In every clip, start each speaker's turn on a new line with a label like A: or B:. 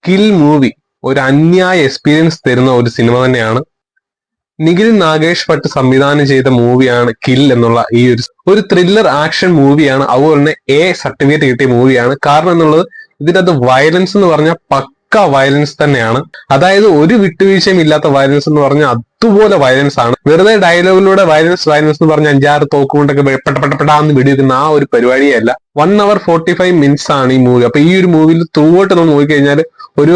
A: Kill movie ഒരു അന്യായ experience തരുന്ന ഒരു സിനിമ തന്നെയാണ്. നിഖിൽ നാഗേഷ് ഭട്ട് സംവിധാനം ചെയ്ത മൂവിയാണ് കിൽ എന്നുള്ള ഈ ഒരു ത്രില്ലർ ആക്ഷൻ മൂവിയാണ്. അതുപോലെ തന്നെ സർട്ടിഫിക്കറ്റ് കിട്ടിയ മൂവിയാണ്. കാരണം എന്നുള്ളത് ഇതിനകത്ത് വയലൻസ് എന്ന് പറഞ്ഞാൽ പക്ക വയലൻസ് തന്നെയാണ്. അതായത് ഒരു വിട്ടുവീഴ്ചയും ഇല്ലാത്ത വയലൻസ് എന്ന് പറഞ്ഞാൽ അതുപോലെ വയലൻസ് ആണ്. വെറുതെ ഡയലോഗിലൂടെ വയലൻസ് എന്ന് പറഞ്ഞ 5-6 തോക്കുകൊണ്ടൊക്കെ പെട്ടപ്പെട്ടാന്ന് വെടിവെക്കുന്ന ആ ഒരു പരിപാടിയല്ല. 1 hour 45 minutes ആണ് ഈ മൂവി. അപ്പൊ ഈ ഒരു മൂവിയിൽ ത്രൂ ഔട്ട് നമ്മൾ നോക്കിക്കഴിഞ്ഞാൽ ഒരു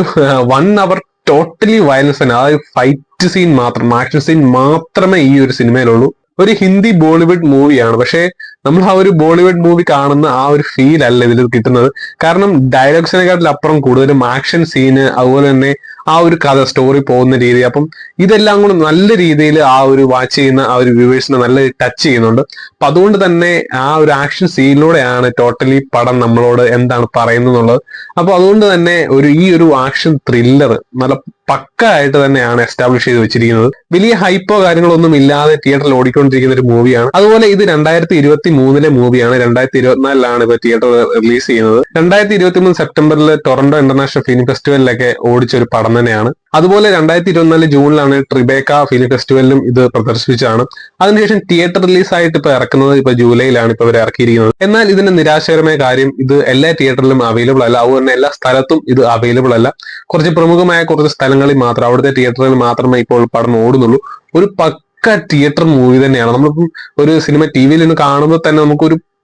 A: 1 hour ടോട്ടലി വയലൻസ് തന്നെ. അതായത് ഫൈറ്റ് സീൻ മാത്രം, ആക്ഷൻ സീൻ മാത്രമേ ഈ ഒരു സിനിമയിലുള്ളൂ. ഒരു ഹിന്ദി ബോളിവുഡ് മൂവിയാണ്. പക്ഷേ നമ്മൾ ആ ഒരു ബോളിവുഡ് മൂവി കാണുന്ന ആ ഒരു ഫീൽ അല്ല ഇതിൽ കിട്ടുന്നത്. കാരണം ഡയലോഗ്സിനെക്കാട്ടിൽ അപ്പുറം കൂടുതലും ആക്ഷൻ സീന്, അതുപോലെ തന്നെ ആ ഒരു കഥ സ്റ്റോറി പോകുന്ന രീതി, അപ്പം ഇതെല്ലാം കൂടെ നല്ല രീതിയിൽ ആ ഒരു വാച്ച് ചെയ്യുന്ന ആ ഒരു വ്യൂവേഴ്സിനെ നല്ല ടച്ച് ചെയ്യുന്നുണ്ട്. അപ്പൊ അതുകൊണ്ട് തന്നെ ആ ഒരു ആക്ഷൻ സീനിലൂടെയാണ് ടോട്ടലി പടം നമ്മളോട് എന്താണ് പറയുന്നത് എന്നുള്ളത്. അപ്പൊ അതുകൊണ്ട് തന്നെ ഈ ഒരു ആക്ഷൻ ത്രില്ലർ നല്ല പക്ക ആയിട്ട് തന്നെയാണ് എസ്റ്റാബ്ലിഷ് ചെയ്ത് വെച്ചിരിക്കുന്നത്. വലിയ ഹൈപ്പോ കാര്യങ്ങളോ ഒന്നും ഇല്ലാതെ തിയേറ്ററിൽ ഓടിക്കൊണ്ടിരിക്കുന്ന ഒരു മൂവിയാണ്. അതുപോലെ ഇത് 2023 മൂവിയാണ്. 2024 ഇപ്പൊ തിയേറ്റർ റിലീസ് ചെയ്യുന്നത്. 2023 സെപ്റ്റംബറിൽ ടൊറന്റോ ഇന്റർനാഷണൽ ഫിലിം ഫെസ്റ്റിവലിലൊക്കെ ഓടിച്ച ഒരു പടം തന്നെയാണ്. അതുപോലെ 2024 ജൂണിലാണ് ട്രിബേക്ക ഫിലിം ഫെസ്റ്റിവലിലും ഇത് പ്രദർശിപ്പിച്ചാണ്. അതിനുശേഷം തിയേറ്റർ റിലീസ് ആയിട്ട് ഇപ്പൊ ഇറക്കുന്നത് ഇപ്പൊ ജൂലൈയിലാണ് ഇപ്പൊ ഇവർ ഇറക്കിയിരിക്കുന്നത്. എന്നാൽ ഇതിന്റെ നിരാശകരമായ കാര്യം ഇത് എല്ലാ തിയേറ്ററിലും അവൈലബിൾ അല്ല. അതുപോലെ തന്നെ എല്ലാ സ്ഥലത്തും ഇത് അവൈലബിൾ അല്ല. കുറച്ച് പ്രമുഖമായ കുറച്ച് സ്ഥലങ്ങളിൽ മാത്രം, അവിടുത്തെ തിയേറ്ററുകളിൽ മാത്രമേ ഇപ്പോൾ പടം ഓടുന്നുള്ളൂ. ഒരു പക്ക തിയേറ്റർ മൂവി തന്നെയാണ്. നമ്മളിപ്പം ഒരു സിനിമ ടിവിയിൽ നിന്ന് കാണുമ്പോൾ തന്നെ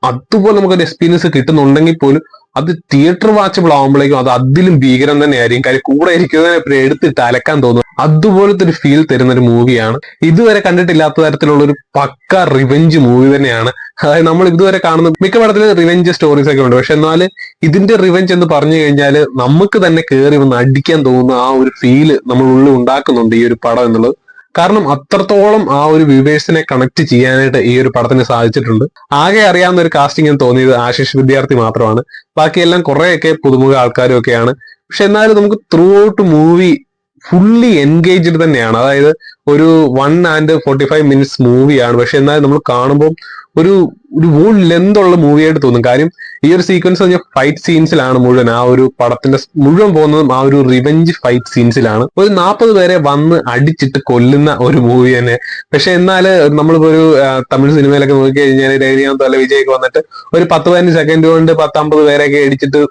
A: അതുപോലെ നമുക്കൊരു എക്സ്പീരിയൻസ് കിട്ടുന്നുണ്ടെങ്കിൽ പോലും അത് തിയേറ്റർ വാച്ചബിൾ ആവുമ്പോഴേക്കും അത് അതിലും ഭീകരം തന്നെയായിരിക്കും. കാര്യം കൂടെ ഇരിക്കുന്നതിനെ എടുത്തിട്ട് അലക്കാൻ തോന്നും. അതുപോലത്തെ ഒരു ഫീൽ തരുന്ന ഒരു മൂവിയാണ്. ഇതുവരെ കണ്ടിട്ടില്ലാത്ത തരത്തിലുള്ള ഒരു പക്ക റിവെഞ്ച് മൂവി തന്നെയാണ്. അതായത് നമ്മൾ ഇതുവരെ കാണുന്ന മിക്ക പടത്തിലും റിവെഞ്ച് സ്റ്റോറീസ് ഒക്കെ ഉണ്ട്. പക്ഷെ എന്നാൽ ഇതിന്റെ റിവെഞ്ച് എന്ന് പറഞ്ഞു കഴിഞ്ഞാൽ നമുക്ക് തന്നെ കയറി വന്ന് അടിക്കാൻ തോന്നുന്ന ആ ഒരു ഫീല് നമ്മൾ ഉള്ളിൽ ഉണ്ടാക്കുന്നുണ്ട് ഈ ഒരു പടം എന്നുള്ളത്. കാരണം അത്രത്തോളം ആ ഒരു വ്യൂവേഴ്സിനെ കണക്ട് ചെയ്യാനായിട്ട് ഈ ഒരു പടത്തിന് സാധിച്ചിട്ടുണ്ട്. ആകെ അറിയാവുന്ന ഒരു കാസ്റ്റിംഗ് എന്ന് തോന്നിയത് ആശിഷ് വിദ്യാർത്ഥി മാത്രമാണ്. ബാക്കിയെല്ലാം കുറെയൊക്കെ പുതുമുഖ ആൾക്കാരും ഒക്കെയാണ്. പക്ഷെ എന്നാലും നമുക്ക് through out movie fully engaged തന്നെയാണ്. അതായത് ഒരു 1 hour 45 minutes മൂവിയാണ്. പക്ഷെ എന്നാലും നമ്മൾ കാണുമ്പോൾ ഒരു വോൾ ലെന്ത് ഉള്ള മൂവിയായിട്ട് തോന്നും. കാര്യം ഈ ഒരു സീക്വൻസ് പറഞ്ഞാൽ ഫൈറ്റ് സീൻസിലാണ് മുഴുവൻ. ആ ഒരു പടത്തിന്റെ മുഴുവൻ പോകുന്നതും ആ ഒരു റിവെഞ്ച് ഫൈറ്റ് സീൻസിലാണ്. ഒരു 40 പേരെ വന്ന് അടിച്ചിട്ട് കൊല്ലുന്ന ഒരു മൂവി തന്നെ. പക്ഷെ എന്നാൽ നമ്മളിപ്പോ ഒരു തമിഴ് സിനിമയിലൊക്കെ നോക്കി കഴിഞ്ഞാൽ രജനീകാന്ത് അല്ല വിജയൊക്കെ വന്നിട്ട് ഒരു 10-15 സെക്കൻഡ് കൊണ്ട് 10-50 പേരെയൊക്കെ അടിച്ചിട്ട്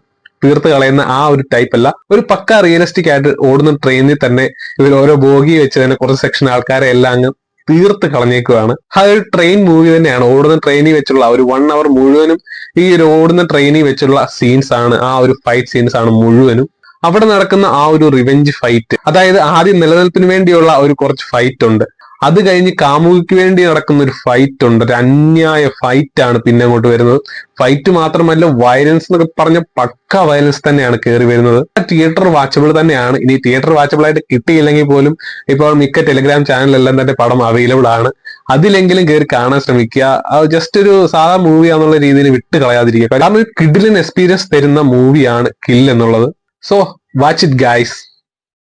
A: തീർത്ത് കളയുന്ന ആ ഒരു ടൈപ്പ് അല്ല. ഒരു പക്ക റിയലിസ്റ്റിക് ആയിട്ട് ഓടുന്ന ട്രെയിനിൽ തന്നെ ഇവർ ഓരോ ബോഗി വെച്ച് തന്നെ കുറച്ച് സെക്ഷൻ ആൾക്കാരെ എല്ലാം അങ്ങ് തീർത്ത് കളഞ്ഞേക്കുവാണ്. ആ ഒരു ട്രെയിൻ മൂവി തന്നെയാണ്. ഓടുന്ന ട്രെയിനിൽ വെച്ചുള്ള ഒരു 1 hour മുഴുവനും ഈ ഒരു ഓടുന്ന ട്രെയിനിൽ വെച്ചുള്ള സീൻസ് ആണ്. ആ ഒരു ഫൈറ്റ് സീൻസ് ആണ് മുഴുവനും. അവിടെ നടക്കുന്ന ആ ഒരു റിവെഞ്ച് ഫൈറ്റ്, അതായത് ആദ്യം നിലനിൽപ്പിന് വേണ്ടിയുള്ള ഒരു കുറച്ച് ഫൈറ്റ് ഉണ്ട്. അത് കഴിഞ്ഞ് കാമുകിക്ക് വേണ്ടി നടക്കുന്ന ഒരു ഫൈറ്റ് ഉണ്ട്. ഒരു അന്യായ ഫൈറ്റ് ആണ് പിന്നെ അങ്ങോട്ട് വരുന്നത്. ഫൈറ്റ് മാത്രമല്ല, വയലൻസ് എന്നൊക്കെ പറഞ്ഞ പക്ക വയലൻസ് തന്നെയാണ് കയറി വരുന്നത്. തിയേറ്റർ വാച്ചബിൾ തന്നെയാണ്. ഇനി തിയേറ്റർ വാച്ചബിൾ ആയിട്ട് കിട്ടിയില്ലെങ്കിൽ പോലും ഇപ്പോൾ മിക്ക ടെലിഗ്രാം ചാനലെല്ലാം തന്നെ പടം അവൈലബിൾ ആണ്. അതിലെങ്കിലും കയറി കാണാൻ ശ്രമിക്കുക. ജസ്റ്റ് ഒരു സാധാ മൂവിയാന്നുള്ള രീതിയിൽ വിട്ട് കളയാതിരിക്കുക. കാരണം ഒരു കിഡിലിൻ എക്സ്പീരിയൻസ് തരുന്ന മൂവിയാണ് കിൽ എന്നുള്ളത്. So watch it guys.